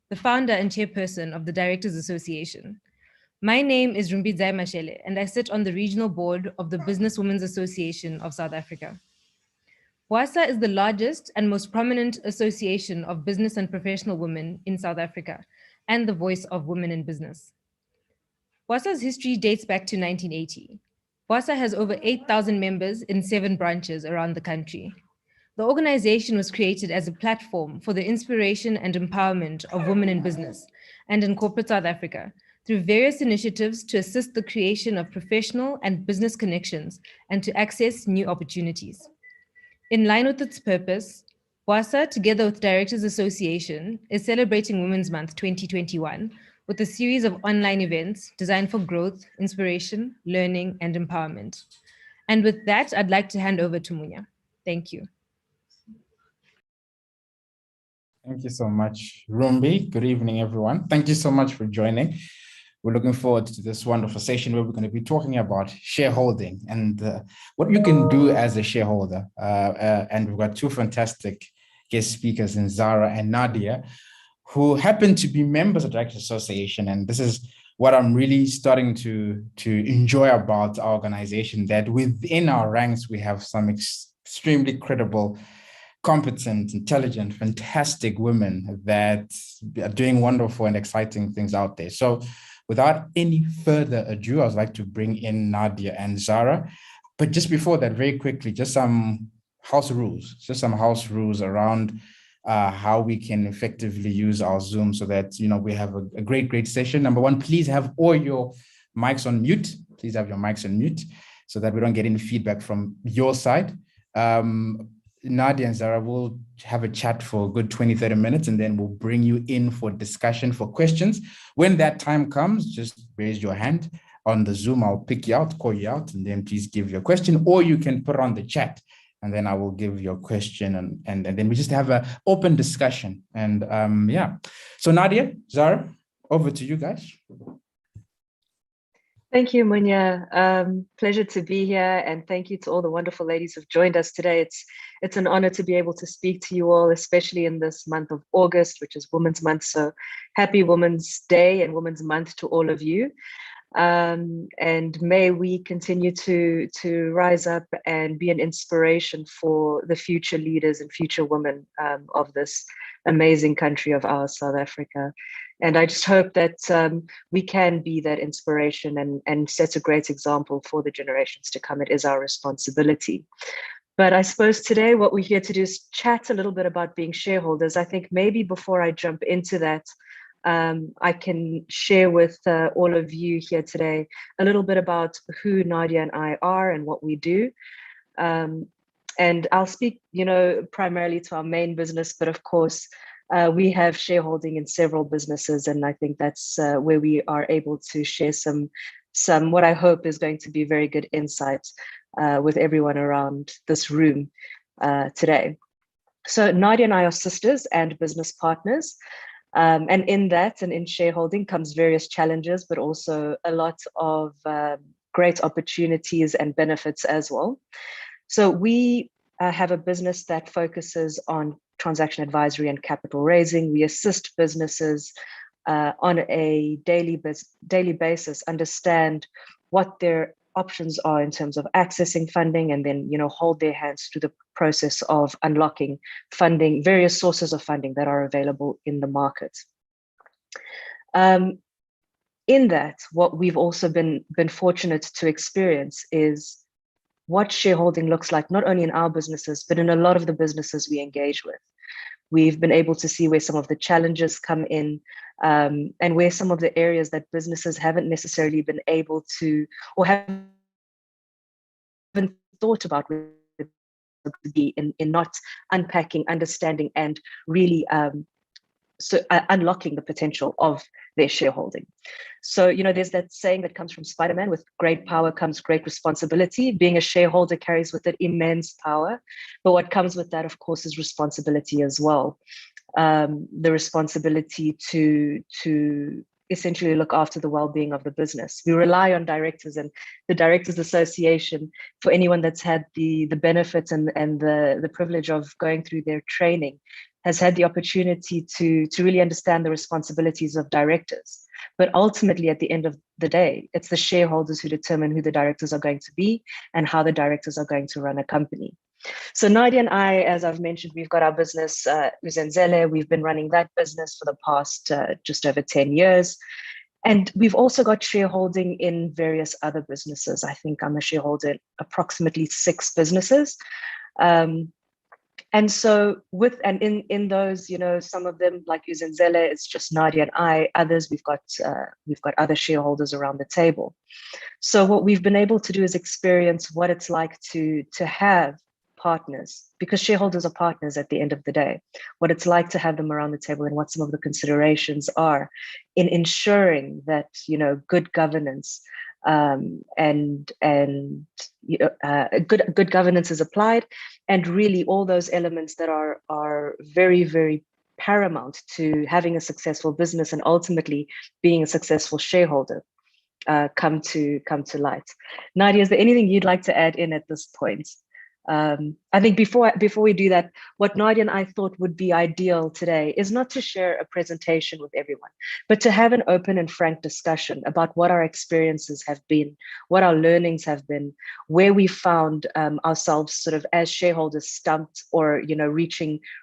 the founder and chairperson of the Directors Association. My name is Rumbidzai Mashele, and I sit on the regional board of the Business Women's Association of South Africa. BWASA is the largest and most prominent association of business and professional women in South Africa and the voice of women in business. BWASA's history dates back to 1980. BWASA has over 8,000 members in 7 branches around the country. The organization was created as a platform for the inspiration and empowerment of women in business and in corporate South Africa through various initiatives to assist the creation of professional and business connections and to access new opportunities. In line with its purpose, BWASA, together with Directors Association, is celebrating Women's Month 2021 with a series of online events designed for growth, inspiration, learning, and empowerment. And with that, I'd like to hand over to Munya. Thank you. Thank you so much, Rumbi. Good evening, everyone. Thank you so much for joining. We're looking forward to this wonderful session where we're going to be talking about shareholding and what you can do as a shareholder. And we've got 2 fantastic guest speakers in Zara and Nadia, who happen to be members of the Directors Association. And this is what I'm really starting to enjoy about our organization, that within our ranks, we have some extremely credible, competent, intelligent, fantastic women that are doing wonderful and exciting things out there. So without any further ado, I'd like to bring in Nadia and Zara. But just before that, very quickly, just some house rules around how we can effectively use our Zoom so that, we have a great session. Number 1, please have all your mics on mute. Please have your mics on mute so that we don't get any feedback from your side. Nadia and Zara will have a chat for a good 20-30 minutes, and then we'll bring you in for discussion, for questions. When that time comes, just raise your hand on the Zoom. I'll pick you out, call you out, and then please give your question, or you can put it on the chat, and then I will give your question, and then we just have an open discussion. And yeah, so Nadia, Zara, over to you guys. Thank you, Munya. Pleasure to be here, and thank you to all the wonderful ladies who've joined us today. It's an honor to be able to speak to you all, especially in this month of August, which is Women's Month. So happy Women's Day and Women's Month to all of you. And may we continue to rise up and be an inspiration for the future leaders and future women of this amazing country of ours, South Africa. And I just hope that we can be that inspiration and set a great example for the generations to come. It is our responsibility. But I suppose today what we're here to do is chat a little bit about being shareholders. I think maybe before I jump into that, I can share with all of you here today a little bit about who Nadia and I are and what we do. And I'll speak, primarily to our main business, but of course, we have shareholding in several businesses, and I think that's where we are able to share some what I hope is going to be very good insights with everyone around this room today. So Nadia and I are sisters and business partners. And in that and in shareholding comes various challenges, but also a lot of great opportunities and benefits as well. So we have a business that focuses on transaction advisory and capital raising. We assist businesses on a daily basis, understand what their options are in terms of accessing funding, and then hold their hands through the process of unlocking funding, various sources of funding that are available in the market. In that, what we've also been fortunate to experience is what shareholding looks like, not only in our businesses, but in a lot of the businesses we engage with. We've been able to see where some of the challenges come in, and where some of the areas that businesses haven't necessarily been able to, or haven't thought about in not unpacking, understanding, and really unlocking the potential of their shareholding. So, there's that saying that comes from Spider-Man: with great power comes great responsibility. Being a shareholder carries with it immense power, but what comes with that, of course, is responsibility as well. The responsibility to essentially look after the well-being of the business. We rely on directors and the Directors Association. For anyone that's had the benefit and the privilege of going through their training, has had the opportunity to really understand the responsibilities of directors. But ultimately, at the end of the day, it's the shareholders who determine who the directors are going to be and how the directors are going to run a company. So Nadia and I, as I've mentioned, we've got our business, Uzenzele. We've been running that business for the past just over 10 years. And we've also got shareholding in various other businesses. I think I'm a shareholder in approximately 6 businesses. And so in those, some of them like Uzenzele, it's just Nadia and I. Others, we've got other shareholders around the table. So what we've been able to do is experience what it's like to have partners, because shareholders are partners at the end of the day, what it's like to have them around the table and what some of the considerations are in ensuring that, good governance and good governance is applied, and really all those elements that are very, very paramount to having a successful business and ultimately being a successful shareholder come to light. Nadia, is there anything you'd like to add in at this point? I think before we do that, what Nadia and I thought would be ideal today is not to share a presentation with everyone, but to have an open and frank discussion about what our experiences have been, what our learnings have been, where we found ourselves sort of as shareholders stumped or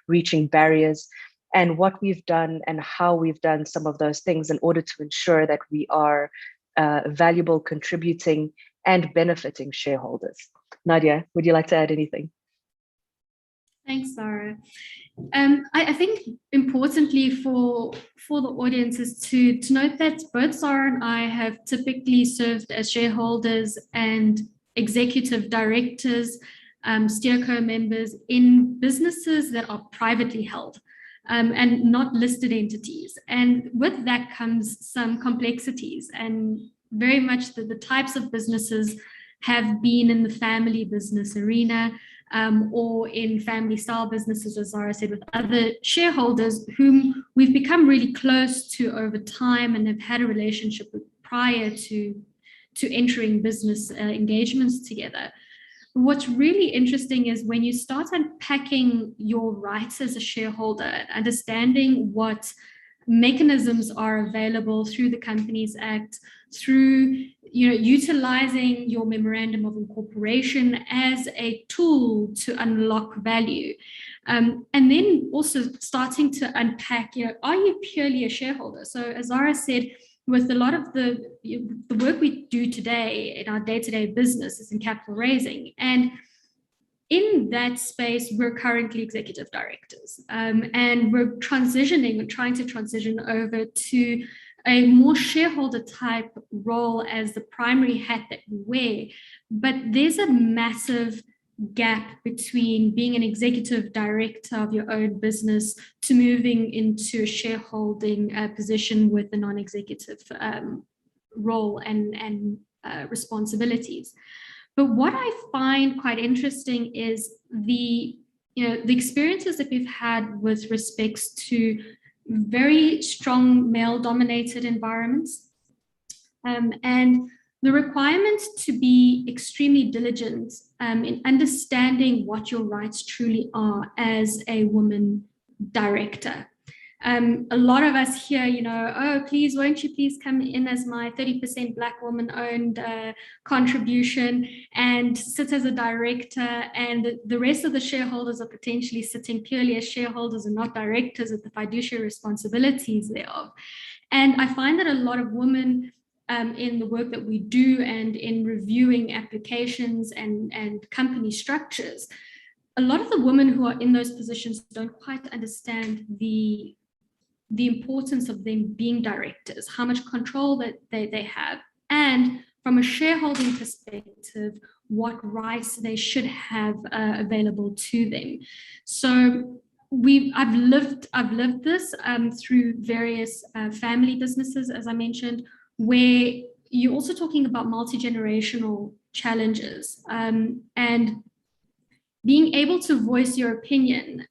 reaching barriers, and what we've done and how we've done some of those things in order to ensure that we are valuable, contributing, and benefiting shareholders. Nadia, would you like to add anything? Thanks, Zara. I think importantly for the audience is to note that both Zara and I have typically served as shareholders and executive directors, steerco members in businesses that are privately held and not listed entities. And with that comes some complexities, and very much the types of businesses have been in the family business arena or in family style businesses, as Zara said, with other shareholders whom we've become really close to over time and have had a relationship with prior to entering business engagements together. What's really interesting is when you start unpacking your rights as a shareholder and understanding what mechanisms are available through the Companies Act, through utilizing your memorandum of incorporation as a tool to unlock value, and then also starting to unpack, are you purely a shareholder? So as Zara said, with a lot of the work we do today in our day-to-day business is in capital raising, and in that space, we're currently executive directors, and we're trying to transition over to a more shareholder type role as the primary hat that we wear. But there's a massive gap between being an executive director of your own business to moving into a shareholding position with a non-executive role and responsibilities. But what I find quite interesting is the experiences that we've had with respects to very strong male-dominated environments, and the requirement to be extremely diligent in understanding what your rights truly are as a woman director. A lot of us here, oh, please, won't you please come in as my 30% Black woman-owned contribution and sit as a director, and the rest of the shareholders are potentially sitting purely as shareholders and not directors with the fiduciary responsibilities thereof. And I find that a lot of women in the work that we do and in reviewing applications and company structures, a lot of the women who are in those positions don't quite understand the importance of them being directors, how much control that they have, and from a shareholding perspective, what rights they should have available to them. So I've lived this through various family businesses, as I mentioned, where you're also talking about multi-generational challenges, and being able to voice your opinion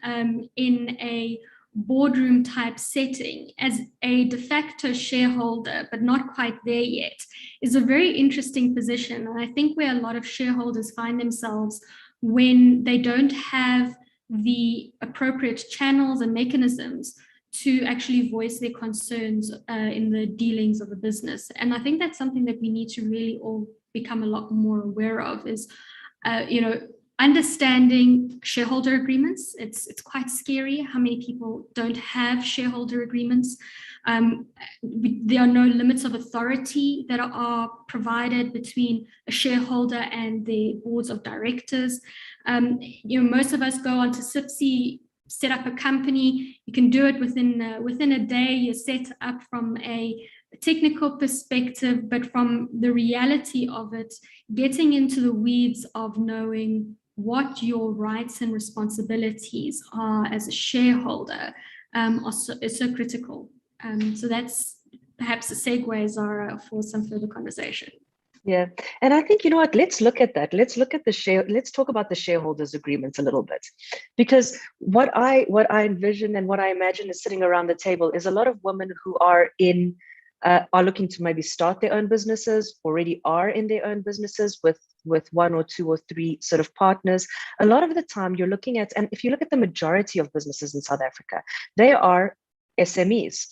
in a boardroom type setting as a de facto shareholder, but not quite there yet, is a very interesting position. And I think where a lot of shareholders find themselves when they don't have the appropriate channels and mechanisms to actually voice their concerns in the dealings of the business. And I think that's something that we need to really all become a lot more aware of is, understanding shareholder agreements. It's quite scary how many people don't have shareholder agreements. There are no limits of authority that are provided between a shareholder and the boards of directors. Most of us go onto SIPC, set up a company. You can do it within a day. You're set up from a technical perspective, but from the reality of it, getting into the weeds of knowing what your rights and responsibilities are as a shareholder is so critical. So that's perhaps a segue, Zara, for some further conversation. Yeah, and I think, you know what, let's look at that. Let's talk about the shareholders agreements a little bit, because what I envision and what I imagine is sitting around the table is a lot of women who are looking to maybe start their own businesses, already are in their own businesses with one or two or three sort of partners. A lot of the time you're looking at, and if you look at the majority of businesses in South Africa, they are SMEs.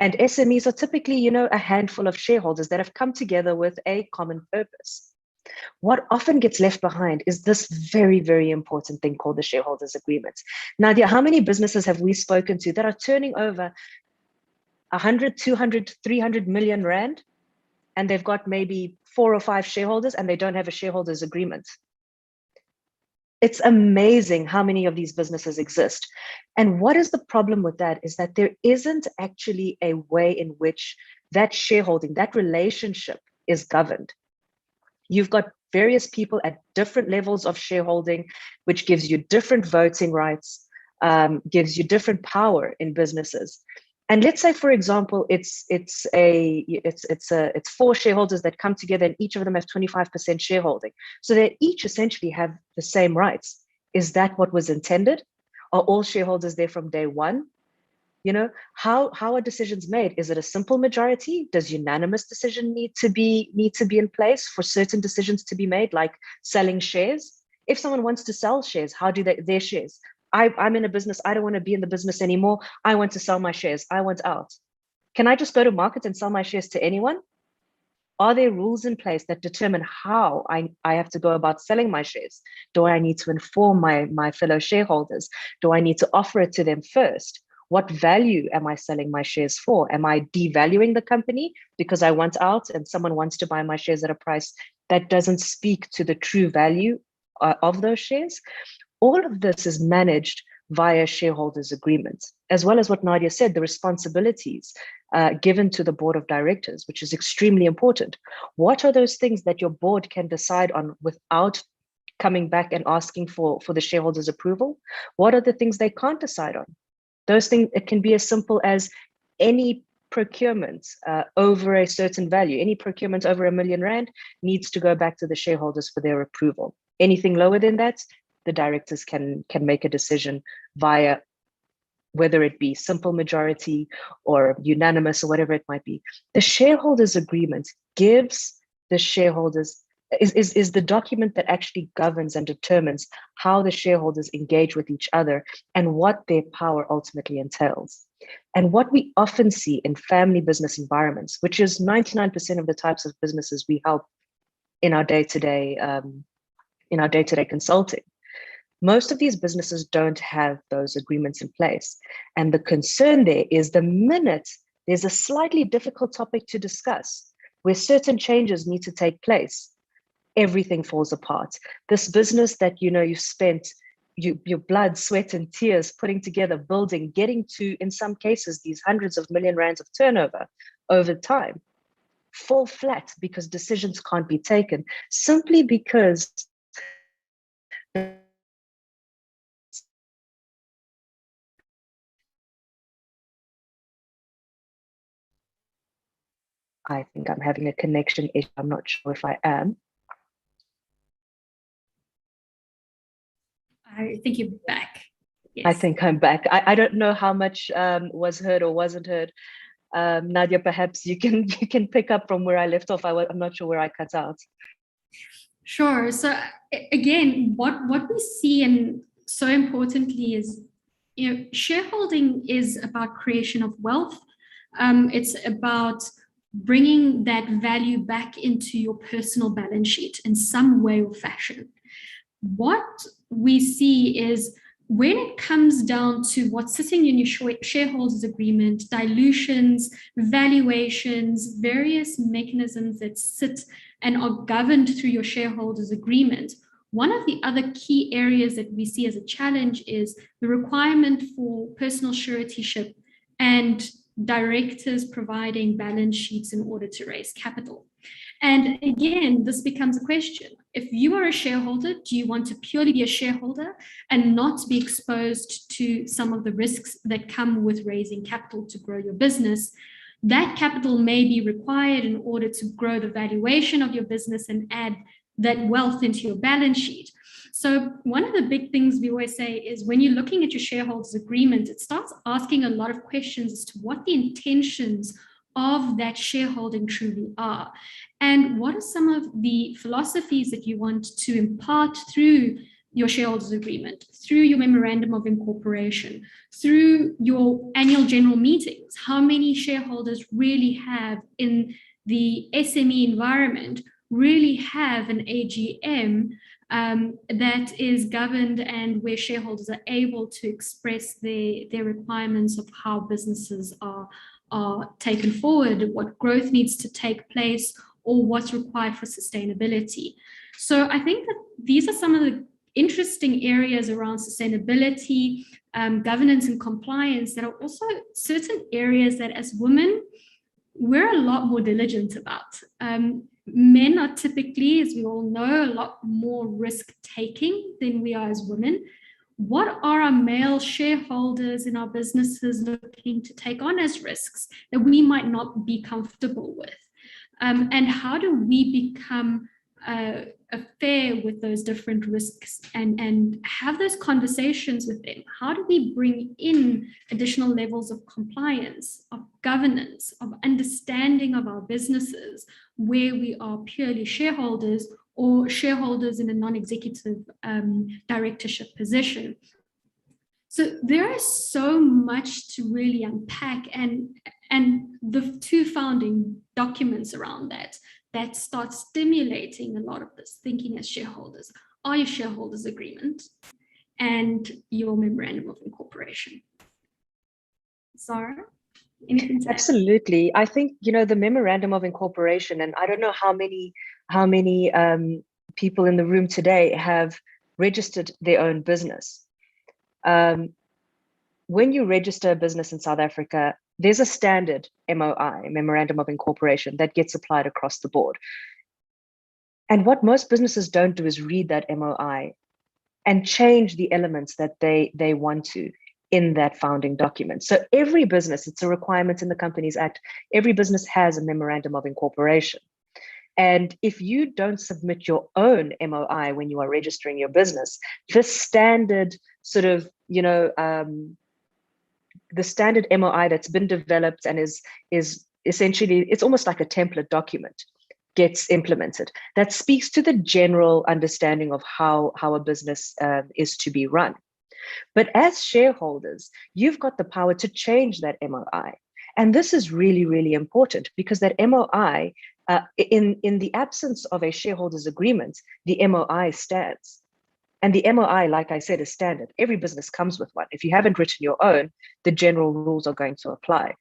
And SMEs are typically, a handful of shareholders that have come together with a common purpose. What often gets left behind is this very, very important thing called the shareholders agreement. Nadia, how many businesses have we spoken to that are turning over 100, 200, 300 million rand, and they've got maybe 4 or 5 shareholders and they don't have a shareholders agreement? It's amazing how many of these businesses exist. And what is the problem with that is that there isn't actually a way in which that shareholding, that relationship is governed. You've got various people at different levels of shareholding, which gives you different voting rights, gives you different power in businesses. And let's say, for example, it's 4 shareholders that come together and each of them have 25% shareholding. So they each essentially have the same rights. Is that what was intended? Are all shareholders there from day one? How are decisions made? Is it a simple majority? Does unanimous decision need to be in place for certain decisions to be made, like selling shares? If someone wants to sell shares, how do their shares? I'm in a business. I don't want to be in the business anymore. I want to sell my shares. I want out. Can I just go to market and sell my shares to anyone? Are there rules in place that determine how I have to go about selling my shares? Do I need to inform my fellow shareholders? Do I need to offer it to them first? What value am I selling my shares for? Am I devaluing the company because I want out and someone wants to buy my shares at a price that doesn't speak to the true value of those shares? All of this is managed via shareholders agreements, as well as what Nadia said, the responsibilities given to the board of directors, which is extremely important. What are those things that your board can decide on without coming back and asking for the shareholders' approval? What are the things they can't decide on? Those things, it can be as simple as any procurement over a certain value. Any procurement over R1 million needs to go back to the shareholders for their approval. Anything lower than that, the directors can make a decision via whether it be simple majority or unanimous or whatever it might be. The shareholders agreement gives the shareholders is the document that actually governs and determines how the shareholders engage with each other and what their power ultimately entails. And what we often see in family business environments, which is 99% of the types of businesses we help in our day-to-day consulting, most of these businesses don't have those agreements in place. And the concern there is the minute there's a slightly difficult topic to discuss where certain changes need to take place, everything falls apart. This business that you've spent your blood, sweat, and tears putting together, building, getting to, in some cases, these hundreds of million rands of turnover over time, fall flat because decisions can't be taken simply because I think I'm having a connection issue. I'm not sure if I am. I think you're back. Yes. I think I'm back. I don't know how much was heard or wasn't heard. Nadia, perhaps you can pick up from where I left off. I'm not sure where I cut out. Sure. So again, what we see in so importantly is, shareholding is about creation of wealth. It's about bringing that value back into your personal balance sheet in some way or fashion. What we see is when it comes down to what's sitting in your shareholders agreement, dilutions, valuations, various mechanisms that sit and are governed through your shareholders agreement, one of the other key areas that we see as a challenge is the requirement for personal suretyship and directors providing balance sheets in order to raise capital. And again, this becomes a question. If you are a shareholder, do you want to purely be a shareholder and not be exposed to some of the risks that come with raising capital to grow your business? That capital may be required in order to grow the valuation of your business and add that wealth into your balance sheet. So one of the big things we always say is when you're looking at your shareholders agreement, it starts asking a lot of questions as to what the intentions of that shareholding truly are. And what are some of the philosophies that you want to impart through your shareholders agreement, through your memorandum of incorporation, through your annual general meetings? How many shareholders really have in the SME environment really have an AGM that is governed and where shareholders are able to express their requirements of how businesses are taken forward, what growth needs to take place, or what's required for sustainability. So I think that these are some of the interesting areas around sustainability, governance and compliance that are also certain areas that as women, we're a lot more diligent about. Men are typically, as we all know, a lot more risk-taking than we are as women. What are our male shareholders in our businesses looking to take on as risks that we might not be comfortable with? And how do we become fair with those different risks and have those conversations with them? How do we bring in additional levels of compliance, of governance, of understanding of our businesses where we are purely shareholders or shareholders in a non-executive directorship position? So there is so much to really unpack, and the two founding documents around that start stimulating a lot of this thinking as shareholders are your shareholders agreement and your memorandum of incorporation. Zara, anything to add? Absolutely. I think, the memorandum of incorporation, and I don't know how many people in the room today have registered their own business. When you register a business in South Africa, there's a standard MOI, Memorandum of Incorporation, that gets applied across the board. And what most businesses don't do is read that MOI and change the elements that they want to in that founding document. So every business, it's a requirement in the Companies Act, every business has a Memorandum of Incorporation. And if you don't submit your own MOI when you are registering your business, the standard sort of, the standard MOI that's been developed and is essentially, it's almost like a template document, gets implemented. That speaks to the general understanding of how a business is to be run. But as shareholders, you've got the power to change that MOI. And this is really, really important because that MOI, in the absence of a shareholders agreement, the MOI stands. And the MOI, like I said, is standard. Every business comes with one. If you haven't written your own, the general rules are going to apply.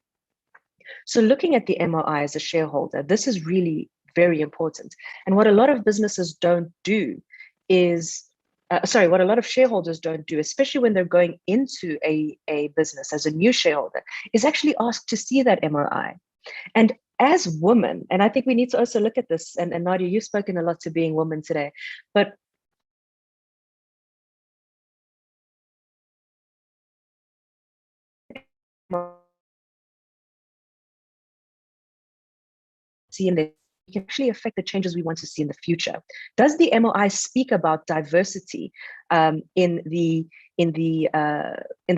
So looking at the MOI as a shareholder, this is really very important. And what a lot of businesses don't do is, what a lot of shareholders don't do, especially when they're going into a business as a new shareholder, is actually ask to see that MOI. And as women, and I think we need to also look at this, and Nadia, you've spoken a lot to being women today, but see in the can actually affect the changes we want to see in the future. Does the MOI speak about diversity in the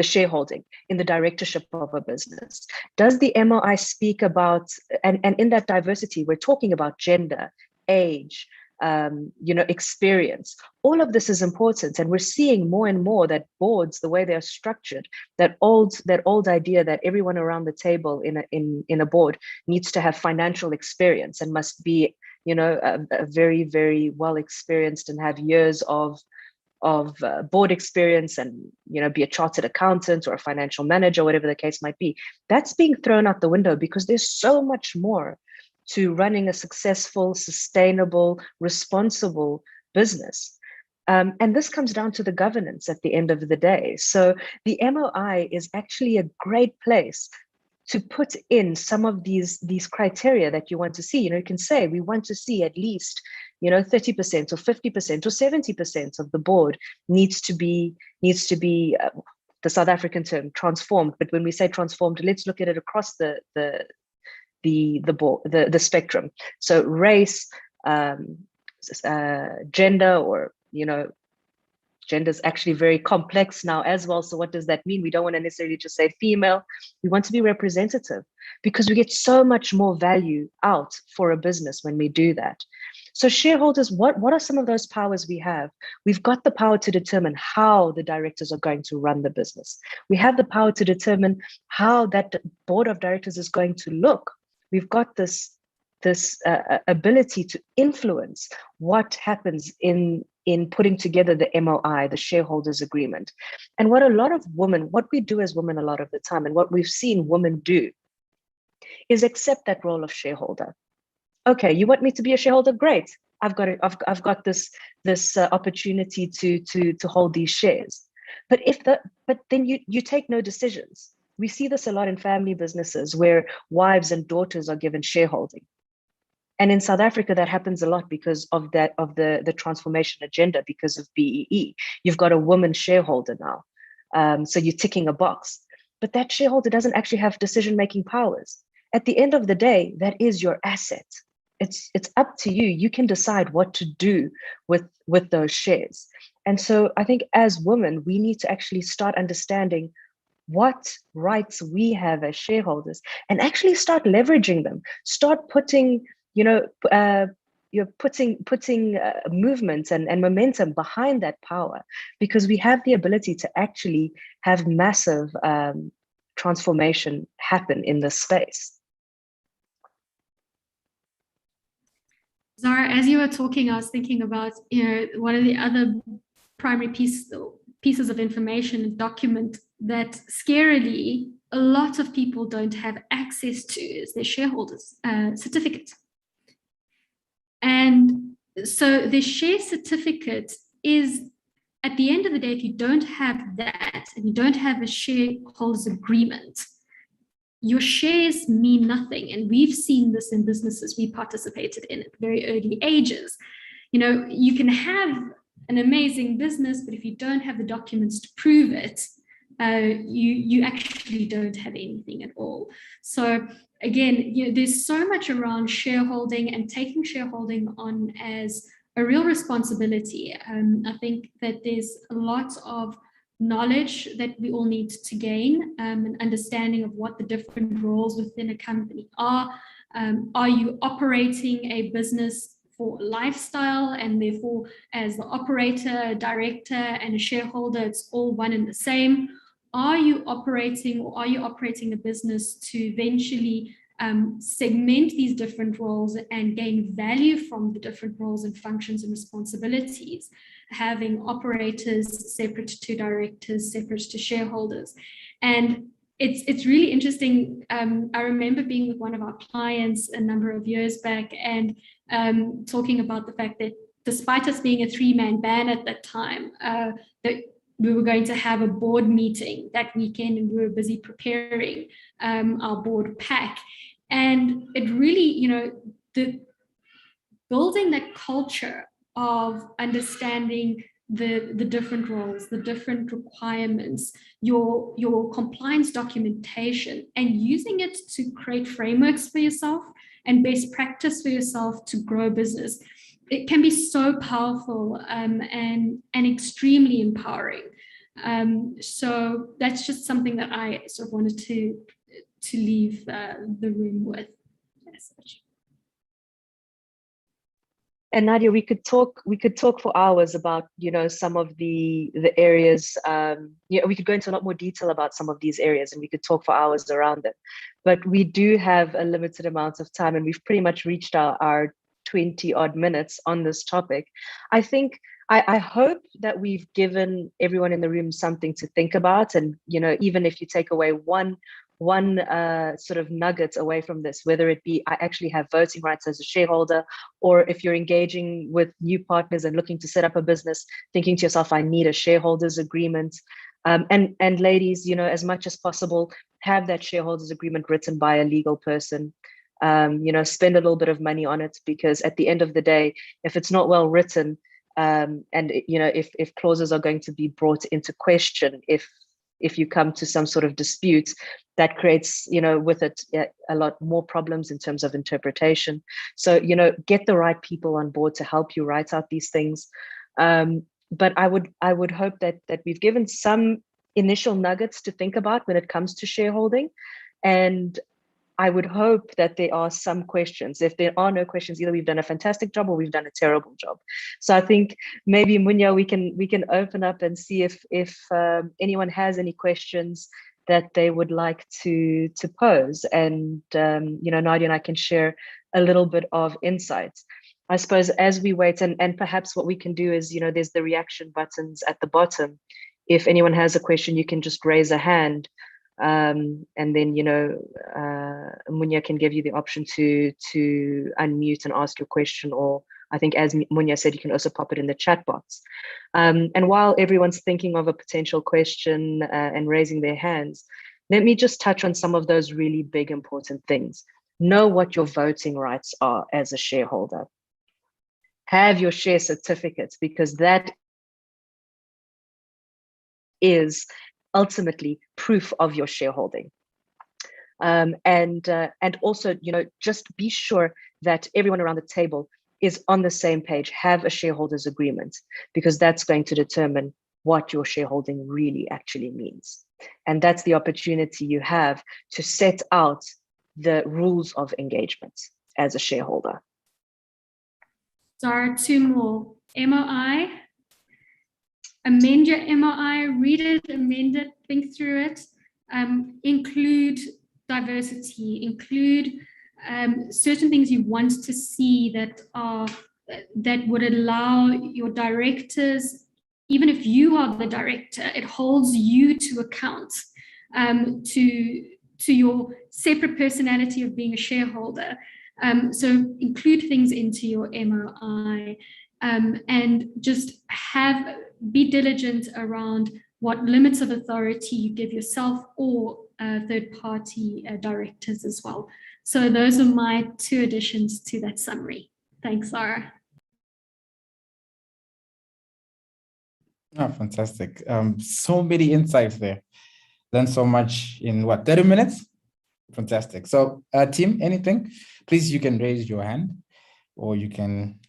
shareholding, in the directorship of a business? Does the MOI speak about, and in that diversity, we're talking about gender, age, experience. All of this is important, and we're seeing more and more that boards, the way they are structured, that old idea that everyone around the table in a board needs to have financial experience and must be, a very, very well experienced and have years of board experience and be a chartered accountant or a financial manager, whatever the case might be. That's being thrown out the window because there's so much more to running a successful, sustainable, responsible business. And this comes down to the governance at the end of the day. So the MOI is actually a great place to put in some of these criteria that you want to see. You can say we want to see at least 30% or 50% or 70% of the board needs to be the South African term transformed. But when we say transformed, let's look at it across the spectrum. So race, gender, or gender is actually very complex now as well. So what does that mean? We don't want to necessarily just say female. We want to be representative because we get so much more value out for a business when we do that. So shareholders, what are some of those powers we have? We've got the power to determine how the directors are going to run the business. We have the power to determine how that board of directors is going to look. We've got this ability to influence what happens in putting together the MOI, the shareholders agreement. And what we do as women a lot of the time, and what we've seen women do, is accept that role of shareholder. Okay, you want me to be a shareholder? Great. I've got this opportunity to hold these shares. But then you take no decisions. We see this a lot in family businesses where wives and daughters are given shareholding. And in South Africa, that happens a lot because of the transformation agenda, because of BEE. You've got a woman shareholder now. So you're ticking a box. But that shareholder doesn't actually have decision-making powers. At the end of the day, that is your asset. It's up to you. You can decide what to do with those shares. And so I think as women, we need to actually start understanding what rights we have as shareholders and actually start leveraging them. Start putting you're putting movement and momentum behind that power, because we have the ability to actually have massive transformation happen in this space. Zara, as you were talking, I was thinking about, one of the other primary pieces of information and document that scarily a lot of people don't have access to is their shareholders certificate. And so the share certificate is, at the end of the day, if you don't have that and you don't have a shareholders agreement, your shares mean nothing. And we've seen this in businesses we participated in at very early ages. You can have an amazing business, but if you don't have the documents to prove it, you actually don't have anything at all. So again, there's so much around shareholding and taking shareholding on as a real responsibility. I think that there's a lot of knowledge that we all need to gain, an understanding of what the different roles within a company are. Are you operating a business for lifestyle, and therefore as the operator, director, and a shareholder, it's all one and the same? Are you operating a business to eventually segment these different roles and gain value from the different roles and functions and responsibilities, having operators separate to directors, separate to shareholders? And it's really interesting. I remember being with one of our clients a number of years back and talking about the fact that despite us being a 3-man band at that time, that we were going to have a board meeting that weekend, and we were busy preparing our board pack. And it really, the building that culture of understanding the different roles, the different requirements, your compliance documentation, and using it to create frameworks for yourself and best practice for yourself to grow business. It can be so powerful and extremely empowering. So that's just something that I sort of wanted to leave the room with as such. And Nadia, we could talk for hours about, some of the areas. We could go into a lot more detail about some of these areas, and we could talk for hours around them. But we do have a limited amount of time, and we've pretty much reached our 20 odd minutes on this topic. I think I hope that we've given everyone in the room something to think about, and even if you take away one sort of nugget away from this, whether it be I actually have voting rights as a shareholder, or if you're engaging with new partners and looking to set up a business, thinking to yourself, I need a shareholders agreement. And ladies, as much as possible, have that shareholders agreement written by a legal person. Spend a little bit of money on it, because at the end of the day, if it's not well written, and if clauses are going to be brought into question, if you come to some sort of dispute, that creates, with it a lot more problems in terms of interpretation. So, get the right people on board to help you write out these things. But I would hope that we've given some initial nuggets to think about when it comes to shareholding. And I would hope that there are some questions. If there are no questions, either we've done a fantastic job or we've done a terrible job. So I think maybe, Munya, we can open up and see if anyone has any questions that they would like to pose. And Nadia and I can share a little bit of insights. I suppose as we wait, and perhaps what we can do is, there's the reaction buttons at the bottom. If anyone has a question, you can just raise a hand. And then Munya can give you the option to unmute and ask your question, or I think, as Munya said, you can also pop it in the chat box. And while everyone's thinking of a potential question and raising their hands, let me just touch on some of those really big important things. Know what your voting rights are as a shareholder. Have your share certificates, because that is ultimately proof of your shareholding. And also, just be sure that everyone around the table is on the same page. Have a shareholders agreement, because that's going to determine what your shareholding really actually means. And that's the opportunity you have to set out the rules of engagement as a shareholder. Zara, two more. MOI. Amend your MOI, read it, amend it, think through it, include diversity, include certain things you want to see that would allow your directors, even if you are the director, it holds you to account to your separate personality of being a shareholder. So include things into your MOI, and just be diligent around what limits of authority you give yourself or third-party directors as well. So those are my two additions to that summary. Thanks, Zara. Oh, fantastic. So many insights there. Learned so much in 30 minutes? Fantastic. So team, anything? Please, you can raise your hand, or you can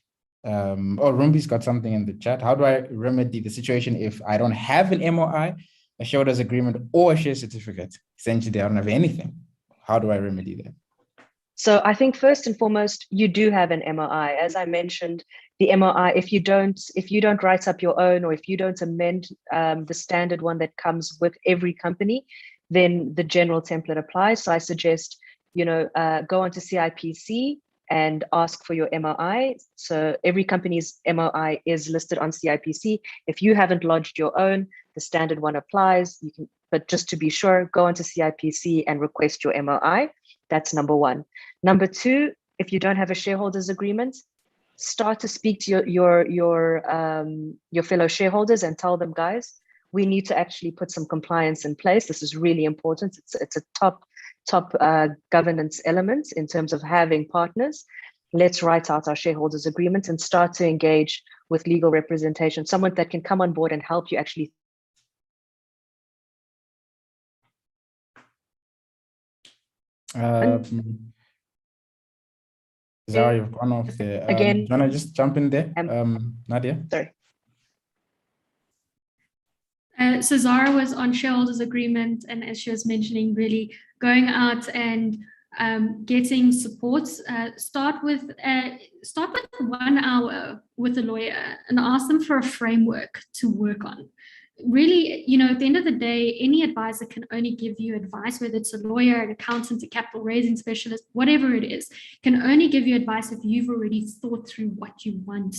Rumbi's got something in the chat. How do I remedy the situation if I don't have an MOI, a shareholders agreement, or a share certificate? Essentially, I don't have anything. How do I remedy that? So I think first and foremost, you do have an MOI. As I mentioned, the MOI, if you don't write up your own, or if you don't amend the standard one that comes with every company, then the general template applies. So I suggest, go onto CIPC and ask for your MOI. So every company's MOI is listed on CIPC. If you haven't lodged your own, the standard one applies. You can, but just to be sure, go onto CIPC and request your MOI. That's number one. Number two, if you don't have a shareholders agreement, start to speak to your fellow shareholders and tell them, guys, we need to actually put some compliance in place. This is really important. It's a top governance element in terms of having partners. Let's write out our shareholders agreement and start to engage with legal representation, someone that can come on board and help you actually. Zara, you've gone off there. Again, do you want to just jump in there, Nadia? Sorry. So Zara was on shareholders agreement, and as she was mentioning, really going out and getting support, start with 1 hour with a lawyer and ask them for a framework to work on. Really, at the end of the day, any advisor can only give you advice, whether it's a lawyer, an accountant, a capital raising specialist, whatever it is, can only give you advice if you've already thought through what you want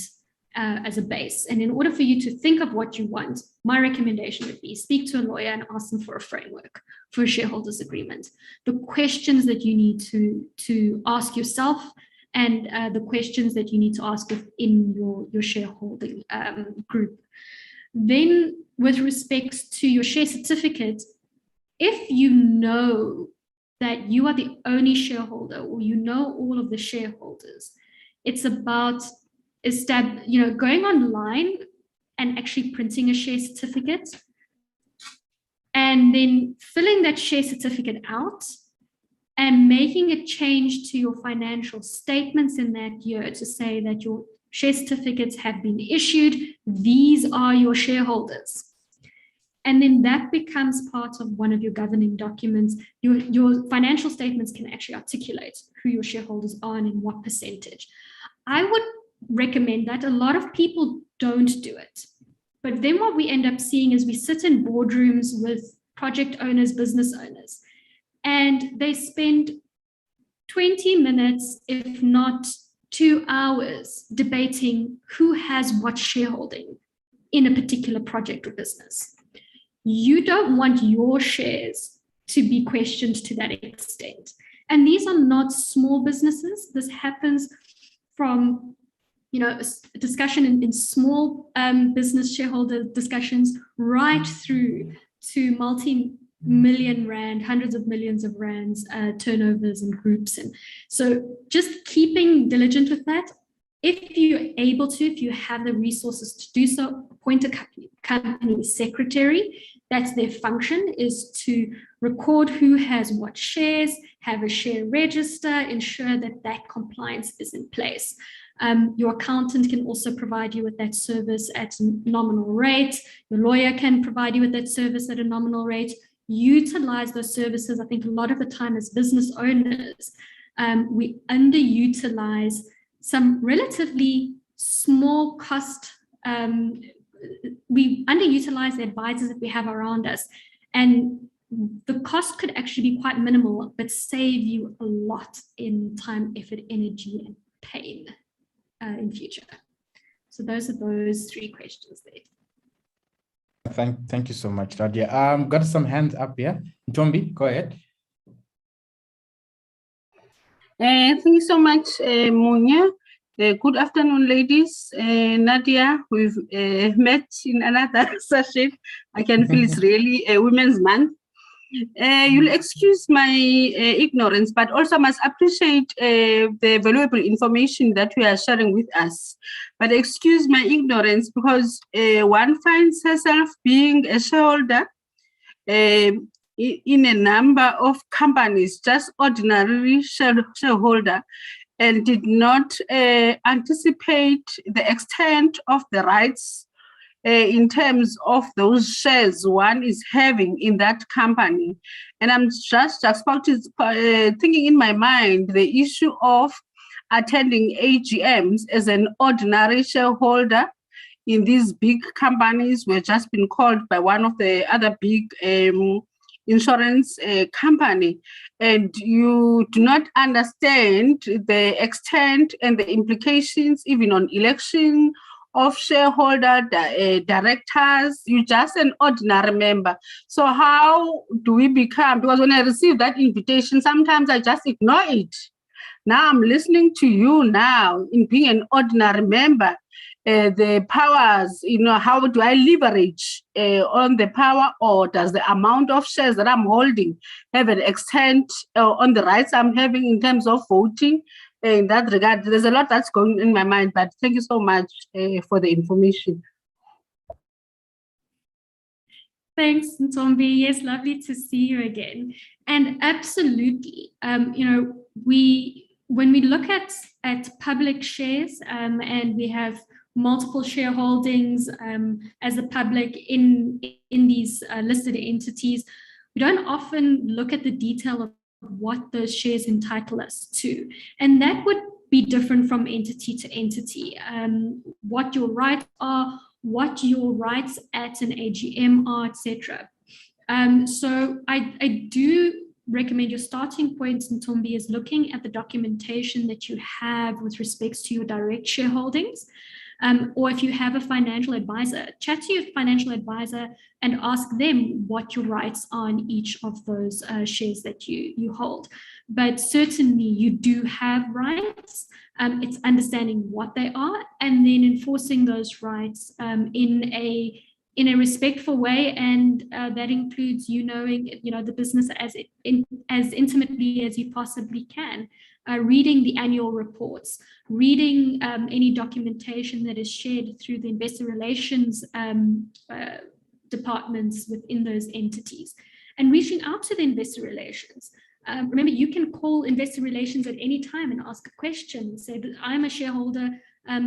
as a base. And in order for you to think of what you want, my recommendation would be speak to a lawyer and ask them for a framework for a shareholders agreement. The questions that you need to ask yourself and the questions that you need to ask within your shareholding group. Then with respect to your share certificate, if you know that you are the only shareholder or you know all of the shareholders, it's about going online and actually printing a share certificate and then filling that share certificate out and making a change to your financial statements in that year to say that your share certificates have been issued, these are your shareholders. And then that becomes part of one of your governing documents. Your financial statements can actually articulate who your shareholders are and in what percentage. I would recommend that. A lot of people don't do it. But then what we end up seeing is we sit in boardrooms with project owners, business owners, and they spend 20 minutes, if not 2 hours, debating who has what shareholding in a particular project or business. You don't want your shares to be questioned to that extent. And these are not small businesses. This happens from a discussion in small business shareholder discussions right through to multi-million rand, hundreds of millions of rands turnovers and groups. And so just keeping diligent with that. If you're able to, if you have the resources to do so, appoint a company secretary. That's their function, is to record who has what shares, have a share register, ensure that that compliance is in place. Your accountant can also provide you with that service at a nominal rate. Your lawyer can provide you with that service at a nominal rate. Utilize those services. I think a lot of the time as business owners, we underutilize some relatively small cost. We underutilize the advisors that we have around us. And the cost could actually be quite minimal, but save you a lot in time, effort, energy, and pain in future. So those are those 3 questions there. Thank you so much, Nadia. Got some hands up here. Tombi, go ahead. Thank you so much, Munya. Good afternoon, ladies. Nadia, we've met in another session. I can feel it's really a Women's Month. You'll excuse my ignorance, but also must appreciate the valuable information that you are sharing with us. But excuse my ignorance because one finds herself being a shareholder in a number of companies, just ordinary shareholder, and did not anticipate the extent of the rights in terms of those shares one is having in that company. And I'm just thinking in my mind the issue of attending AGMs as an ordinary shareholder in these big companies. We've just been called by one of the other big insurance company, and you do not understand the extent and the implications even on election of shareholder directors. You're just an ordinary member. So how do we become, because when I receive that invitation, sometimes I just ignore it. Now I'm listening to you now in being an ordinary member, the powers, how do I leverage on the power, or does the amount of shares that I'm holding have an extent on the rights I'm having in terms of voting? In that regard, there's a lot that's going in my mind, but thank you so much for the information. Thanks, Ntombi. Yes, lovely to see you again. And absolutely, when we look at public shares and we have multiple shareholdings as a public in these listed entities, we don't often look at the detail of what those shares entitle us to. And that would be different from entity to entity. What your rights are, what your rights at an AGM are, etc. So I do recommend your starting point, Ntombi, is looking at the documentation that you have with respects to your direct shareholdings. Or if you have a financial advisor, chat to your financial advisor and ask them what your rights are on each of those shares that you hold. But certainly you do have rights. It's understanding what they are and then enforcing those rights in a respectful way, and that includes knowing the business as intimately as you possibly can. Reading the annual reports, reading any documentation that is shared through the investor relations departments within those entities, and reaching out to the investor relations. Remember, you can call investor relations at any time and ask a question. Say, I'm a shareholder.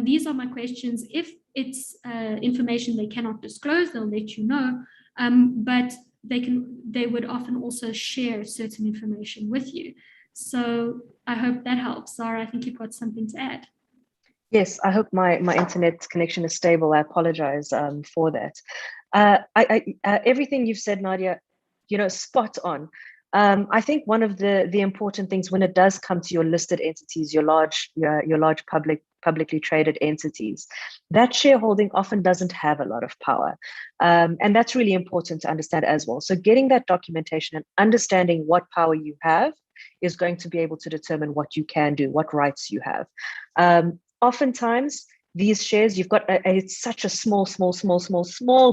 These are my questions. If it's information they cannot disclose, they'll let you know. But they would often also share certain information with you. So I hope that helps. Sarah, I think you've got something to add. Yes, I hope my internet connection is stable. I apologize for that. Everything you've said, Nadia, spot on. I think one of the important things when it does come to your listed entities, your large publicly traded entities, that shareholding often doesn't have a lot of power. And that's really important to understand as well. So getting that documentation and understanding what power you have is going to be able to determine what you can do, what rights you have. Oftentimes, these shares, you've got it's such a small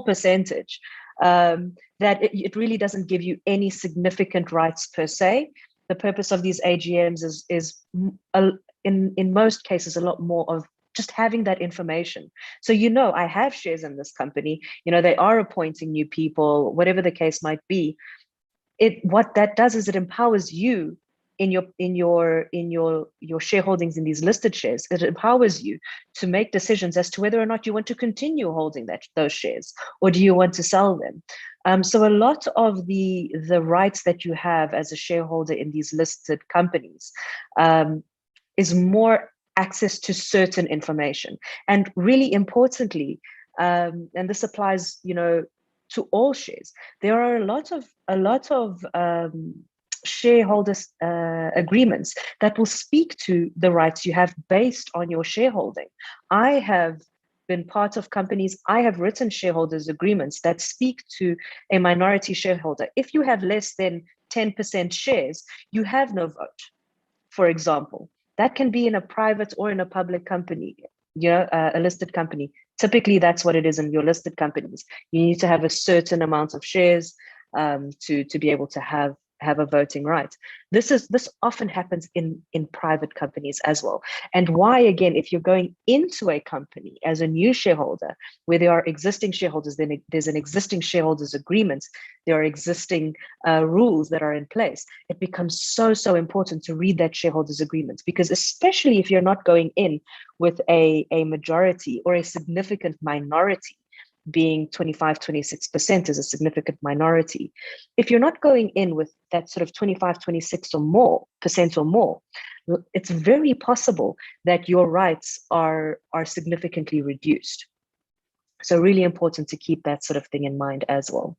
percentage that it really doesn't give you any significant rights per se. The purpose of these AGMs is in most cases a lot more of just having that information. So I have shares in this company. They are appointing new people, whatever the case might be. What that does is it empowers you in your shareholdings in these listed shares. It empowers you to make decisions as to whether or not you want to continue holding those shares, or do you want to sell them. So a lot of the rights that you have as a shareholder in these listed companies is more access to certain information. And really importantly, and this applies, to all shares, there are a lot of shareholders agreements that will speak to the rights you have based on your shareholding. I have been part of companies, I have written shareholders agreements that speak to a minority shareholder. If you have less than 10% shares, you have no vote, for example. That can be in a private or in a public company, a listed company. Typically, that's what it is in your listed companies. You need to have a certain amount of shares to be able to have a voting right. This often happens in private companies as well. And why, again, if you're going into a company as a new shareholder where there are existing shareholders, then there's an existing shareholders agreement, there are existing rules that are in place. It becomes so important to read that shareholders agreement, because especially if you're not going in with a majority or a significant minority, being 25-26% is a significant minority. If you're not going in with that sort of 25-26% or more, it's very possible that your rights are significantly reduced. So really important to keep that sort of thing in mind as well.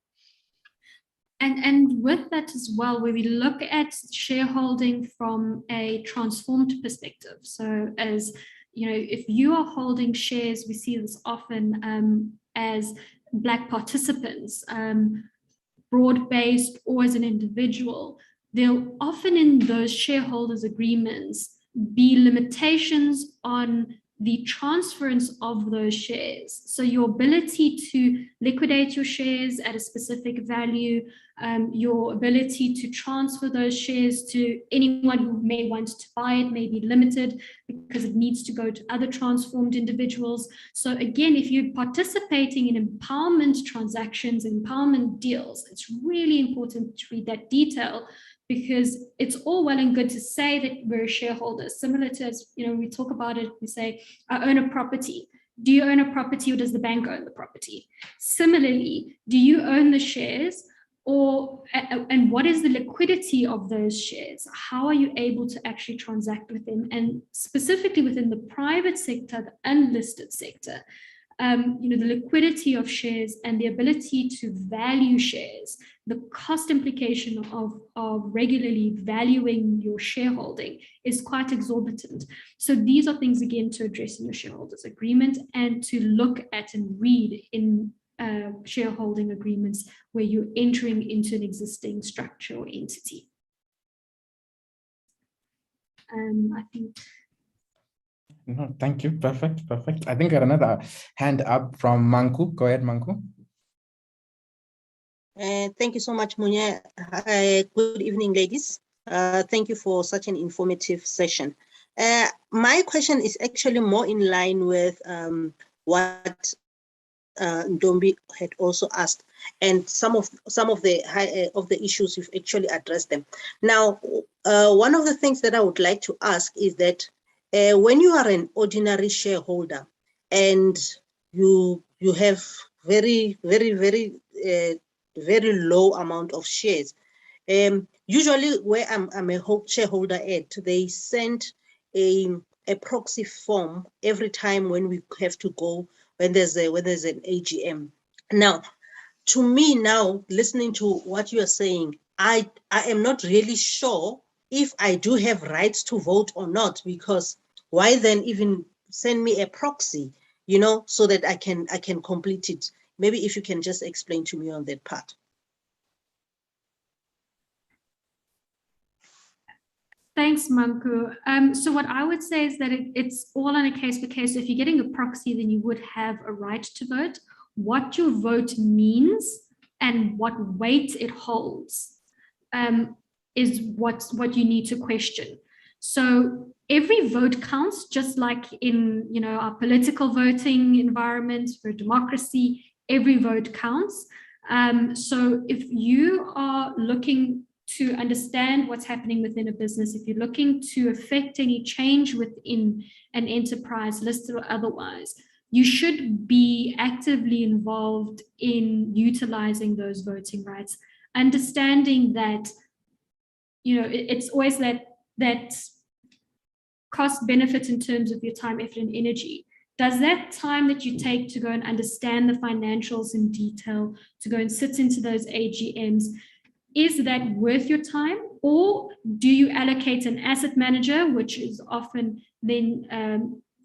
And with that as well, where we look at shareholding from a transformed perspective. So as if you are holding shares, we see this often as Black participants, broad-based or as an individual, there'll often in those shareholders agreements be limitations on the transference of those shares. So your ability to liquidate your shares at a specific value, your ability to transfer those shares to anyone who may want to buy it may be limited because it needs to go to other transformed individuals. So again, if you're participating in empowerment transactions, empowerment deals, it's really important to read that detail, because it's all well and good to say that we're shareholders. Similar to, as we talk about it, we say, I own a property. Do you own a property, or does the bank own the property? Similarly, do you own the shares, And what is the liquidity of those shares? How are you able to actually transact with them? And specifically within the private sector, the unlisted sector, the liquidity of shares and the ability to value shares, the cost implication of regularly valuing your shareholding is quite exorbitant. So these are things, again, to address in your shareholders agreement and to look at and read in shareholding agreements where you're entering into an existing structure or entity. I think. No, thank you. Perfect. I think I got another hand up from Manku. Go ahead, Manku. Thank you so much, Munya. Good evening, ladies. Thank you for such an informative session. My question is actually more in line with what Ndombi had also asked, and some of the issues you've actually addressed them. Now, one of the things that I would like to ask is that when you are an ordinary shareholder and you have very low amount of shares, usually where I'm a shareholder at, they send a proxy form every time when we have to go when there's an AGM. Now, to me now, listening to what you are saying, I am not really sure if I do have rights to vote or not, because why then even send me a proxy, so that I can complete it? Maybe if you can just explain to me on that part. Thanks, Manku. So what I would say is that it's all on a case by case. So if you're getting a proxy, then you would have a right to vote. What your vote means and what weight it holds is what you need to question. So every vote counts, just like in our political voting environment for democracy. Every vote counts. So if you are looking to understand what's happening within a business, if you're looking to affect any change within an enterprise, listed or otherwise, you should be actively involved in utilizing those voting rights, understanding that it's always that cost benefit in terms of your time, effort, and energy. Does that time that you take to go and understand the financials in detail, to go and sit into those AGMs, is that worth your time? Or do you allocate an asset manager, which is often then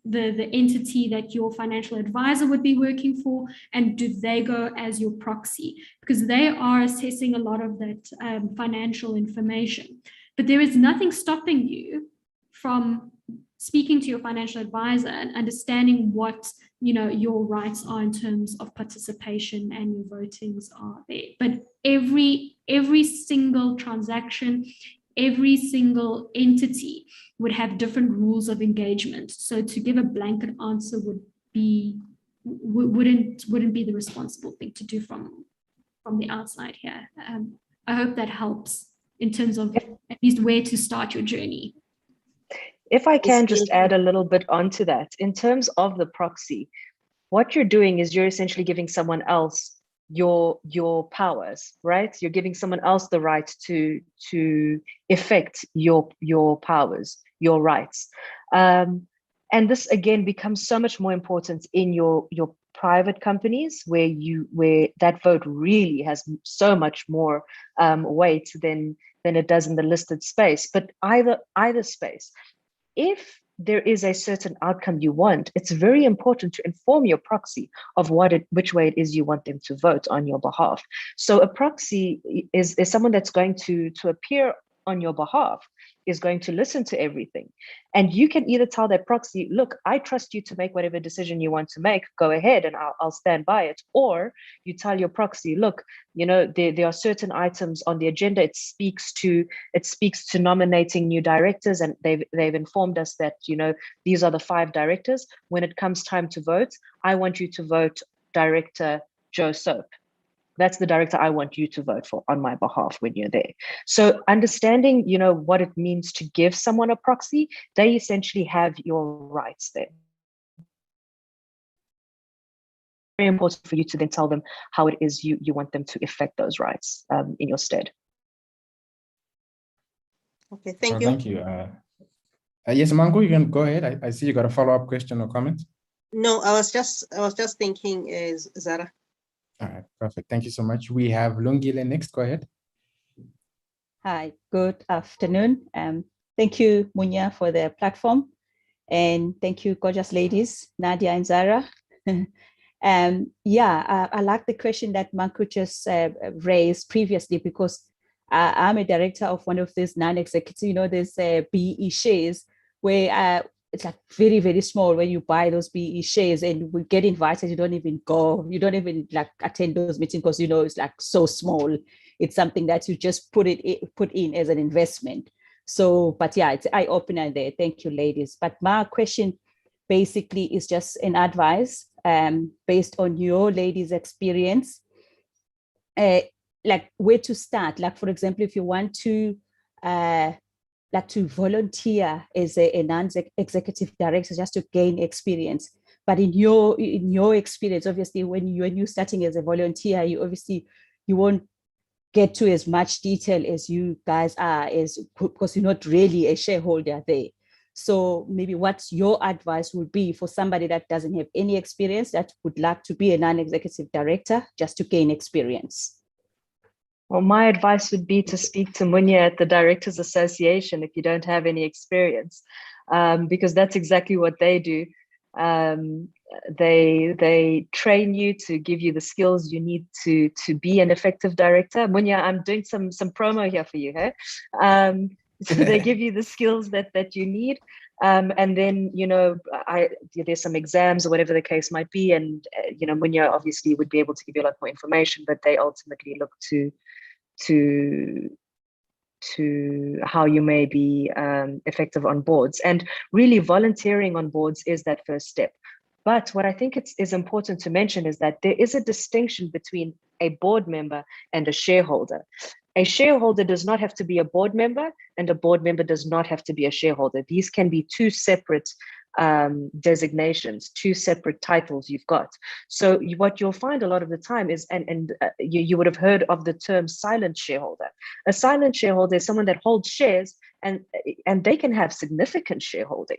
the entity that your financial advisor would be working for, and do they go as your proxy? Because they are assessing a lot of that financial information. But there is nothing stopping you from speaking to your financial advisor and understanding what your rights are in terms of participation and your votings are there. But every single transaction, every single entity would have different rules of engagement. So to give a blanket answer wouldn't be the responsible thing to do from the outside here. I hope that helps in terms of at least where to start your journey. If I can just add a little bit onto that, in terms of the proxy, what you're doing is you're essentially giving someone else your powers, right? You're giving someone else the right to effect your powers, your rights. And this again becomes so much more important in your private companies where that vote really has so much more weight than it does in the listed space. But either space, if there is a certain outcome you want, it's very important to inform your proxy of which way it is you want them to vote on your behalf. So a proxy is someone that's going to appear on your behalf, is going to listen to everything. And you can either tell that proxy, look, I trust you to make whatever decision you want to make, go ahead and I'll stand by it. Or you tell your proxy, look, there are certain items on the agenda. It speaks to nominating new directors, and they've informed us that, these are the 5 directors. When it comes time to vote, I want you to vote Director Joe Soap. That's the director I want you to vote for on my behalf when you're there. So understanding, what it means to give someone a proxy, they essentially have your rights there. important for you to then tell them how it is you want them to effect those rights in your stead. Okay, thank you. Thank you. Yes, Mango, you can go ahead. I see you got a follow-up question or comment. No, I was just thinking, Zara. All right, perfect. Thank you so much. We have Lungile next. Go ahead. Hi, good afternoon. Thank you, Munya, for the platform. And thank you, gorgeous ladies, Nadia and Zara. I like the question that Manku just raised previously, because I'm a director of one of these non-executive, there's BE shares where it's like very, very small when you buy those BE shares, and we get invited, you don't even go, you don't even like attend those meetings because it's like so small. It's something that you just put in as an investment. So, but yeah, it's eye-opener there. Thank you, ladies. But my question basically is just an advice based on your ladies' experience, like where to start. Like, for example, if you want to volunteer as a non-executive director just to gain experience. But in your experience, obviously, when you're starting as a volunteer, you won't get to as much detail as you guys are, because you're not really a shareholder there. So maybe what's your advice would be for somebody that doesn't have any experience that would like to be a non-executive director just to gain experience? Well, my advice would be to speak to Munya at the Directors Association if you don't have any experience, because that's exactly what they do. They train you to give you the skills you need to be an effective director. Munya, I'm doing some promo here for you, hey? So they give you the skills that you need. And then, there's some exams or whatever the case might be. And, Munya obviously would be able to give you a lot more information, but they ultimately look to how you may be effective on boards. And really volunteering on boards is that first step. But what I think is important to mention is that there is a distinction between a board member and a shareholder. A shareholder does not have to be a board member, and a board member does not have to be a shareholder. These can be two separate designations, two separate titles you've got. So what you'll find a lot of the time is, you would have heard of the term silent shareholder. A silent shareholder is someone that holds shares, and they can have significant shareholding,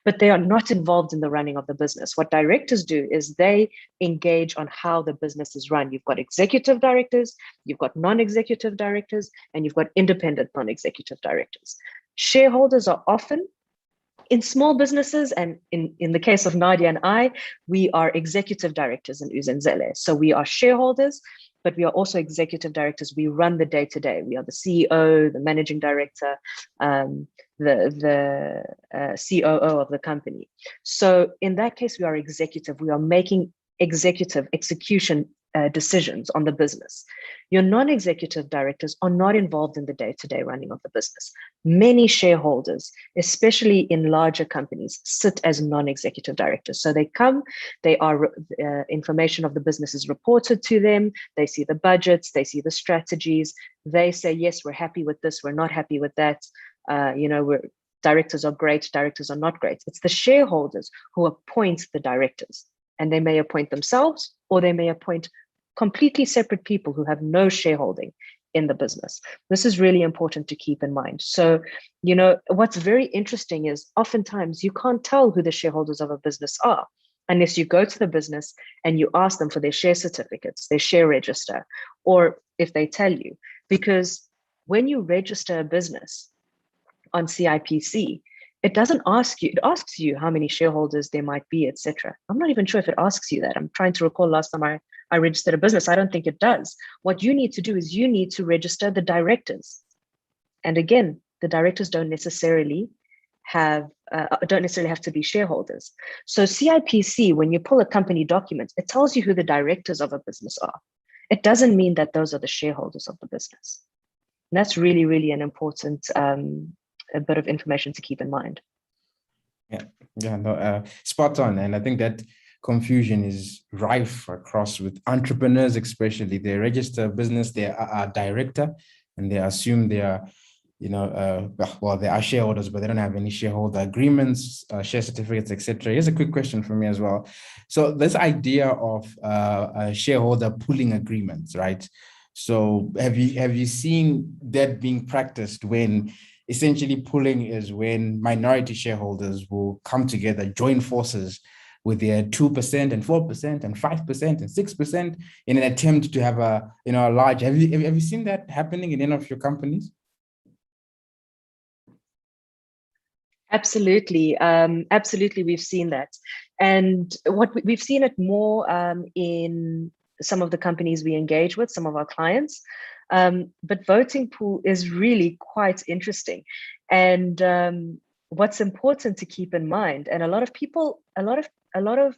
but they are not involved in the running of the business. What directors do is they engage on how the business is run. You've got executive directors, you've got non-executive directors, and you've got independent non-executive directors. Shareholders are often, in small businesses, and in the case of Nadia and I, we are executive directors in Uzenzele. So we are shareholders, but we are also executive directors. We run the day-to-day. We are the CEO, the managing director, the COO of the company. So in that case, we are executive. We are making executive execution decisions on the business. Your non-executive directors are not involved in the day-to-day running of the business. Many shareholders, especially in larger companies, sit as non-executive directors. So they come, information of the business is reported to them. They see the budgets, they see the strategies. They say, yes, we're happy with this, we're not happy with that. Directors are great, directors are not great. It's the shareholders who appoint the directors, and they may appoint themselves, or they may appoint completely separate people who have no shareholding in the business. This is really important to keep in mind. So, what's very interesting is oftentimes you can't tell who the shareholders of a business are unless you go to the business and you ask them for their share certificates, their share register, or if they tell you. Because when you register a business on CIPC, it doesn't ask you, it asks you how many shareholders there might be, etc. I'm not even sure if it asks you that. I'm trying to recall last time I registered a business. I don't think it does. What you need to do is you need to register the directors. And again, the directors don't necessarily have to be shareholders. So CIPC, when you pull a company document, it tells you who the directors of a business are. It doesn't mean that those are the shareholders of the business. And that's really, really an important a bit of information to keep in mind. Spot on. And I think that confusion is rife across with entrepreneurs, especially. They register a business, they are a director, and they assume they are well, they are shareholders, but they don't have any shareholder agreements, share certificates, etc. Here's a quick question for me as well. So this idea of shareholder pooling agreements, right? So have you seen that being practiced when essentially pooling is when minority shareholders will come together, join forces with their 2% and 4% and 5% and 6% in an attempt to have a large, have you seen that happening in any of your companies? Absolutely. Absolutely, we've seen that. And we've seen it more in some of the companies we engage with, some of our clients. But voting pool is really quite interesting. And what's important to keep in mind, and a lot of people, a lot of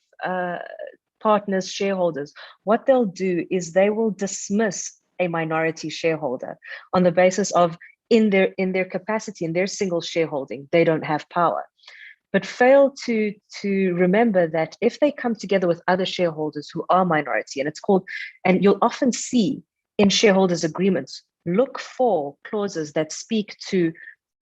partners, shareholders, what they'll do is they will dismiss a minority shareholder on the basis of in their capacity, in their single shareholding, they don't have power, but fail to remember that if they come together with other shareholders who are minority, and you'll often see in shareholders agreements, look for clauses that speak to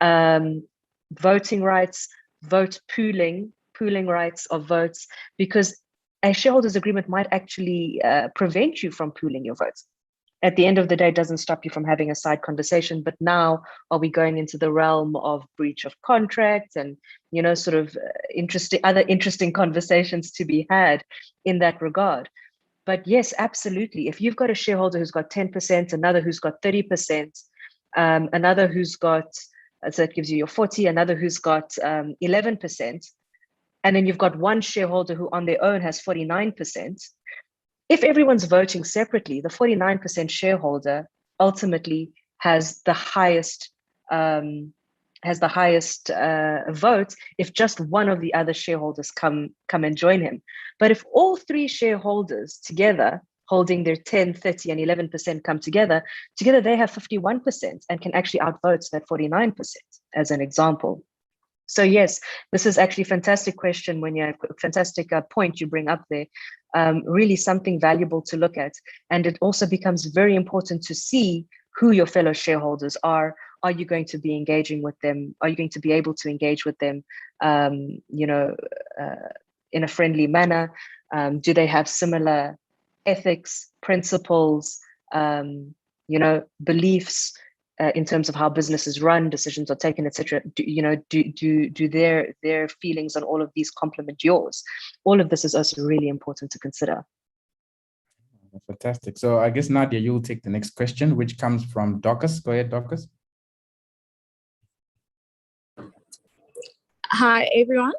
voting rights, pooling rights of votes, because a shareholders agreement might actually prevent you from pooling your votes. At the end of the day, it doesn't stop you from having a side conversation. But now, are we going into the realm of breach of contract and, sort of interesting conversations to be had in that regard? But yes, absolutely. If you've got a shareholder who's got 10%, another who's got 30%, another who's got, so that gives you your 40, another who's got 11%, and then you've got one shareholder who on their own has 49%, if everyone's voting separately, the 49% shareholder ultimately has the highest vote if just one of the other shareholders come and join him. But if all three shareholders together, holding their 10, 30, and 11% come together they have 51% and can actually outvote that 49%, as an example. So yes, this is actually a fantastic question, when you fantastic point you bring up there. Really something valuable to look at. And it also becomes very important to see who your fellow shareholders are. Are you going to be engaging with them? Are you going to be able to engage with them, in a friendly manner? Do they have similar ethics, principles, beliefs? In terms of how business is run, decisions are taken, etc. Do their feelings on all of these complement yours? All of this is also really important to consider. Fantastic. So I guess, Nadia, you'll take the next question, which comes from Dorcas. Go ahead, Dorcas. Hi, everyone.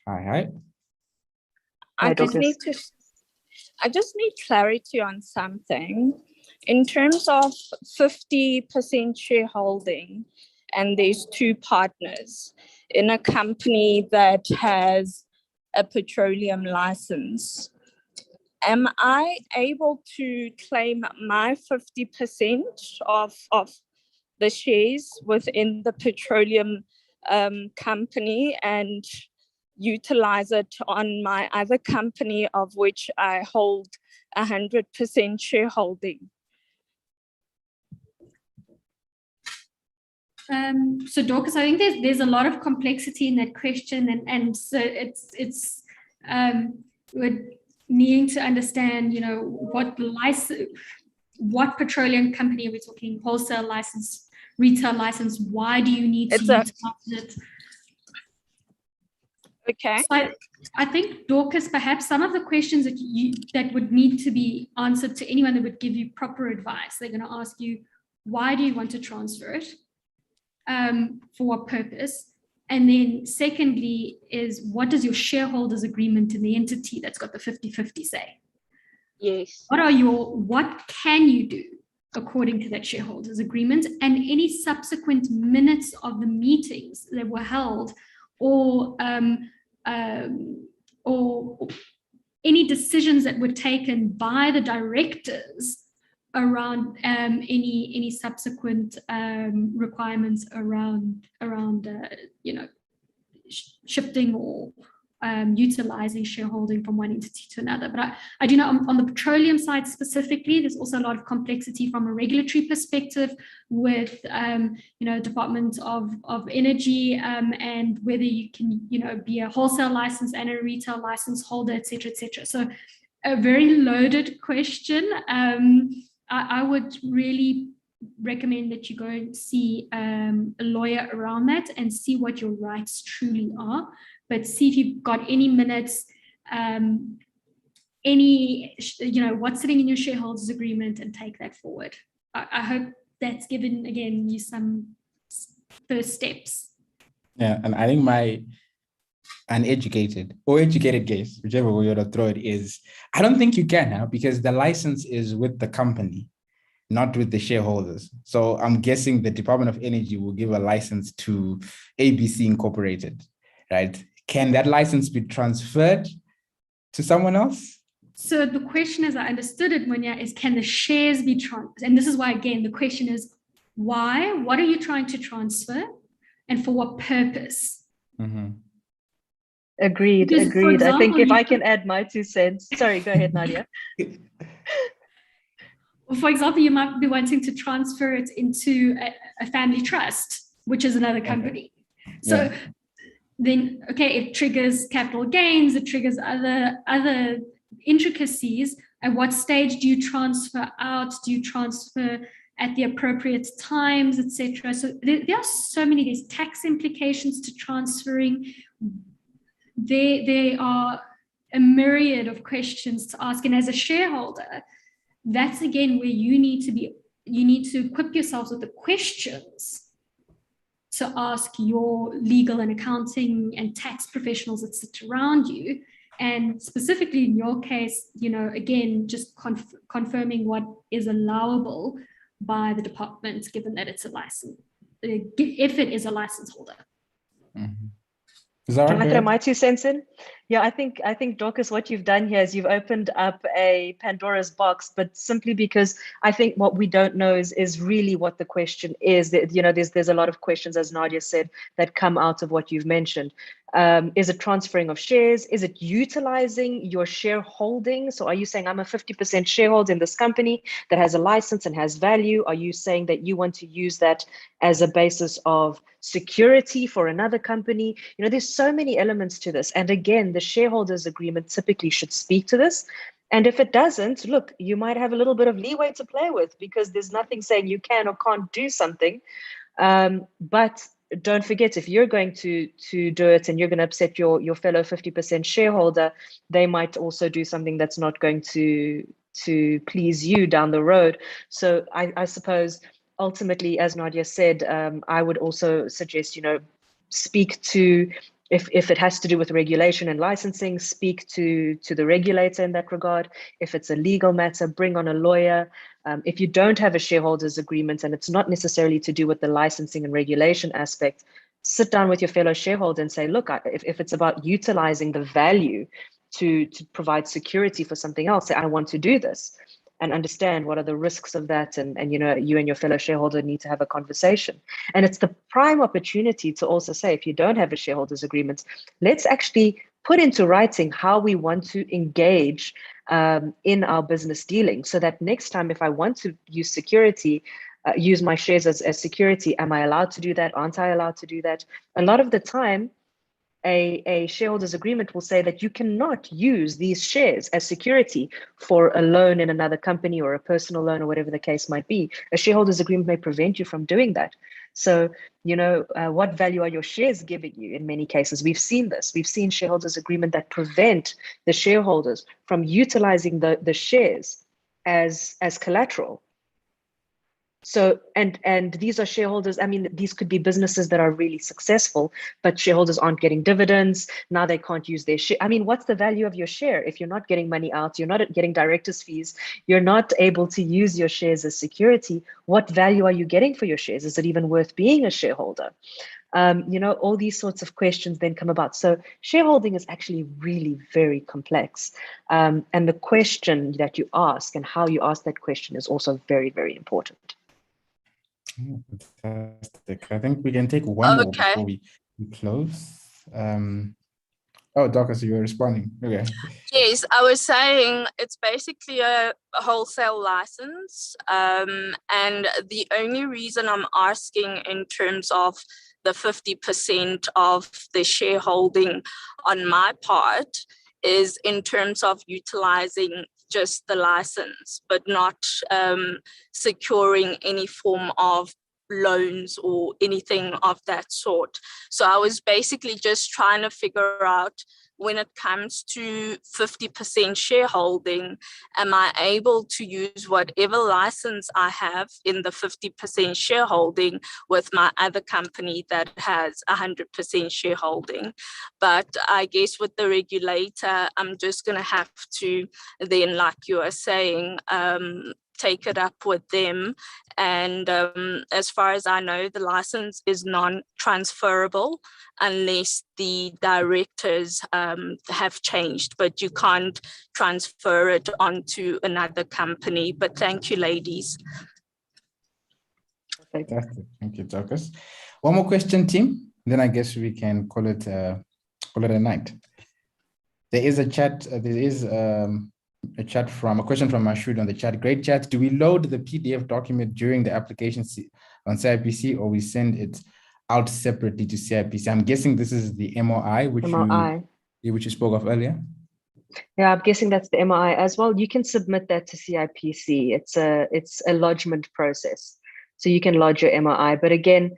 Hi. I just need clarity on something. In terms of 50% shareholding, and there's two partners in a company that has a petroleum license, am I able to claim my 50% of the shares within the petroleum company and utilize it on my other company of which I hold 100% shareholding? So Dorcas, I think there's a lot of complexity in that question, and so it's we're needing to understand, what petroleum company are we talking? Wholesale license, retail license? Why do you need to utilize it? Okay. So I think, Dorcas, perhaps some of the questions that would need to be answered to anyone that would give you proper advice, they're going to ask you, why do you want to transfer it? For what purpose? And then secondly is, what does your shareholders agreement in the entity that's got the 50-50 say? Yes. What can you do according to that shareholders agreement, and any subsequent minutes of the meetings that were held, or any decisions that were taken by the directors around any subsequent requirements around shifting utilizing shareholding from one entity to another. But I do know on the petroleum side specifically, there's also a lot of complexity from a regulatory perspective with, Department of Energy, and whether you can, be a wholesale license and a retail license holder, et cetera, et cetera. So a very loaded question. I would really recommend that you go and see a lawyer around that and see what your rights truly are. But see if you've got any minutes, what's sitting in your shareholders agreement, and take that forward. I hope that's given, again, you some first steps. Yeah, and I think my uneducated or educated guess, whichever way you want to throw it, is I don't think you can now, because the license is with the company, not with the shareholders. So I'm guessing the Department of Energy will give a license to ABC Incorporated, right? Can that license be transferred to someone else? So the question, as I understood it, Munya, is can the shares be transferred? And this is why, again, the question is why? What are you trying to transfer? And for what purpose? Mm-hmm. Agreed, Because, agreed. example, I think if I can add my 2 cents. Sorry, go ahead, Nadia. For example, you might be wanting to transfer it into a family trust, which is another company. So then, okay, it triggers capital gains, it triggers other intricacies. At what stage do you transfer out? Do you transfer at the appropriate times, etc.? So there are so many. There's tax implications to transferring. There are a myriad of questions to ask, and as a shareholder, that's again where you need to equip yourselves with the questions to ask your legal and accounting and tax professionals that sit around you. And specifically in your case, again, just confirming what is allowable by the department, given that it's a license, if it is a license holder. Mm-hmm. Can I throw my 2 cents in? Yeah, I think Dorcas, what you've done here is you've opened up a Pandora's box, but simply because I think what we don't know is really what the question is. That, there's a lot of questions, as Nadia said, that come out of what you've mentioned. Is it transferring of shares? Is it utilizing your shareholding? So are you saying I'm a 50% shareholder in this company that has a license and has value? Are you saying that you want to use that as a basis of security for another company? There's so many elements to this. And again, the shareholders agreement typically should speak to this. And if it doesn't, look, you might have a little bit of leeway to play with, because there's nothing saying you can or can't do something. But don't forget, if you're going to do it and you're going to upset your fellow 50% shareholder, they might also do something that's not going to please you down the road. So I suppose ultimately, as Nadia said, I would also suggest, speak to, if it has to do with regulation and licensing, speak to the regulator in that regard. If it's a legal matter, bring on a lawyer. If you don't have a shareholders agreement and it's not necessarily to do with the licensing and regulation aspect, sit down with your fellow shareholder and say, look, if it's about utilizing the value to provide security for something else, say, I want to do this, and understand what are the risks of that. And you and your fellow shareholder need to have a conversation. And it's the prime opportunity to also say, if you don't have a shareholders agreement, let's actually put into writing how we want to engage in our business dealing, so that next time, if I want to use security, use my shares as security, am I allowed to do that? Aren't I allowed to do that? A lot of the time, a shareholders agreement will say that you cannot use these shares as security for a loan in another company or a personal loan or whatever the case might be. A shareholders agreement may prevent you from doing that. So, what value are your shares giving you? In many cases, we've seen this. We've seen shareholders agreement that prevent the shareholders from utilizing the shares as collateral. So, and these are shareholders, these could be businesses that are really successful, but shareholders aren't getting dividends. Now they can't use their share. What's the value of your share? If you're not getting money out, you're not getting directors' fees, you're not able to use your shares as security, what value are you getting for your shares? Is it even worth being a shareholder? All these sorts of questions then come about. So shareholding is actually really very complex. And the question that you ask and how you ask that question is also very, very important. Fantastic. I think we can take one more before we close. Oh, Dorcas, you were responding. Okay. Yes, I was saying it's basically a wholesale license. And the only reason I'm asking in terms of the 50% of the shareholding on my part is in terms of utilizing just the license, but not securing any form of loans or anything of that sort. So I was basically just trying to figure out, when it comes to 50% shareholding, am I able to use whatever license I have in the 50% shareholding with my other company that has 100% shareholding? But I guess with the regulator, I'm just going to have to then, like you are saying, take it up with them. And as far as I know, the license is non-transferable unless the directors have changed, but you can't transfer it onto another company. But thank you, ladies. Fantastic. Thank you, Dorcas. One more question, team. Then I guess we can call it a night. There is a chat. There is a question from Mashud on the chat. Great chat. Do we load the PDF document during the application on CIPC, or we send it out separately to CIPC? I'm guessing this is the MOI, which you spoke of earlier. Yeah, I'm guessing that's the MOI as well. You can submit that to CIPC. It's a lodgement process, so you can lodge your MOI. But again,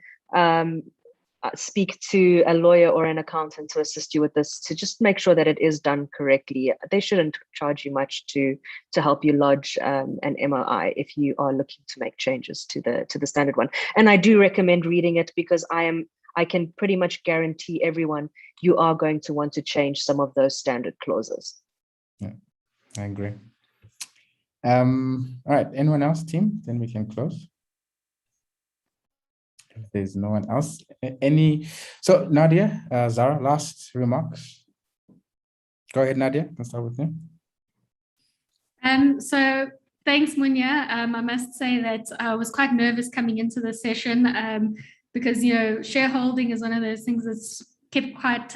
speak to a lawyer or an accountant to assist you with this, to just make sure that it is done correctly. They shouldn't charge you much to help you lodge an MOI if you are looking to make changes to the standard one. And I do recommend reading it, because I can pretty much guarantee everyone you are going to want to change some of those standard clauses. Yeah, I agree. All right, anyone else, team? Then we can close. If there's no one else, so Nadia, Zara, last remarks. Go ahead, Nadia. Let's start with you. So thanks, Munya. I must say that I was quite nervous coming into the session because, shareholding is one of those things that's kept quite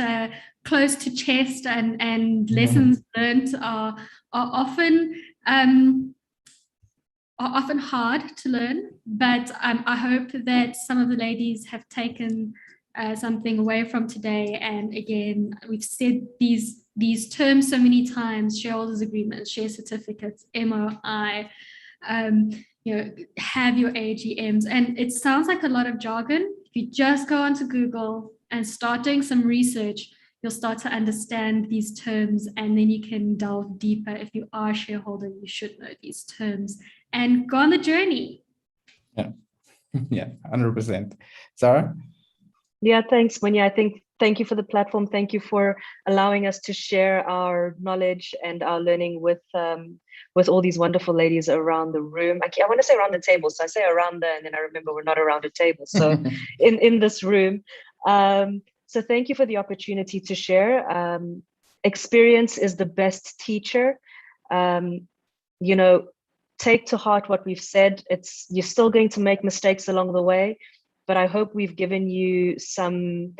close to chest, and lessons learned are often hard to learn, but I hope that some of the ladies have taken something away from today. And again, we've said these terms so many times: shareholders agreements, share certificates, MOI, have your AGMs. And it sounds like a lot of jargon. If you just go onto Google and start doing some research, you'll start to understand these terms, and then you can delve deeper. If you are a shareholder, you should know these terms and go on the journey. Yeah, 100%. Sarah? Yeah, thanks, Munya. Thank you for the platform. Thank you for allowing us to share our knowledge and our learning with all these wonderful ladies around the room. I want to say around the table, so I say around there, and then I remember we're not around a table. So in this room. So thank you for the opportunity to share. Experience is the best teacher. Take to heart what we've said. You're still going to make mistakes along the way, but I hope we've given you some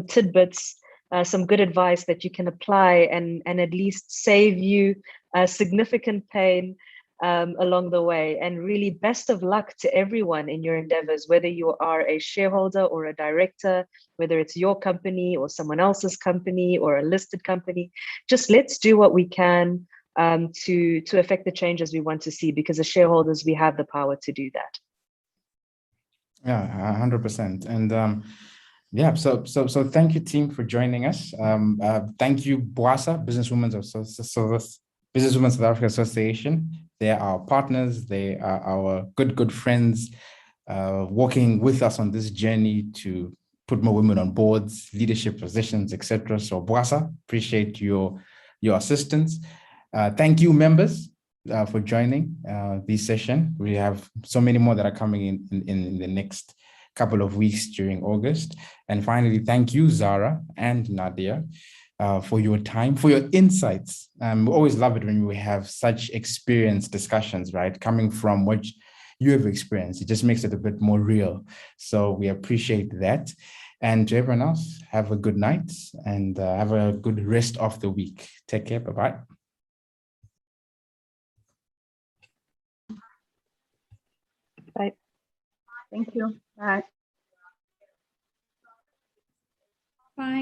tidbits, some good advice that you can apply and at least save you significant pain along the way. And really, best of luck to everyone in your endeavors, whether you are a shareholder or a director, whether it's your company or someone else's company or a listed company. Just let's do what we can to affect the changes we want to see, because as shareholders, we have the power to do that. Yeah, 100%. And yeah, so thank you, team, for joining us. Thank you, BWASA, Businesswomen's South Africa Association. They are our partners. They are our good friends, working with us on this journey to put more women on boards, leadership positions, etc. So BWASA, appreciate your assistance. Thank you, members, for joining this session. We have so many more that are coming in the next couple of weeks during August. And finally, thank you, Zara and Nadia, for your time, for your insights. We always love it when we have such experienced discussions, right? Coming from what you have experienced, it just makes it a bit more real. So we appreciate that. And to everyone else, have a good night and have a good rest of the week. Take care. Bye-bye. Bye. Thank you. Bye.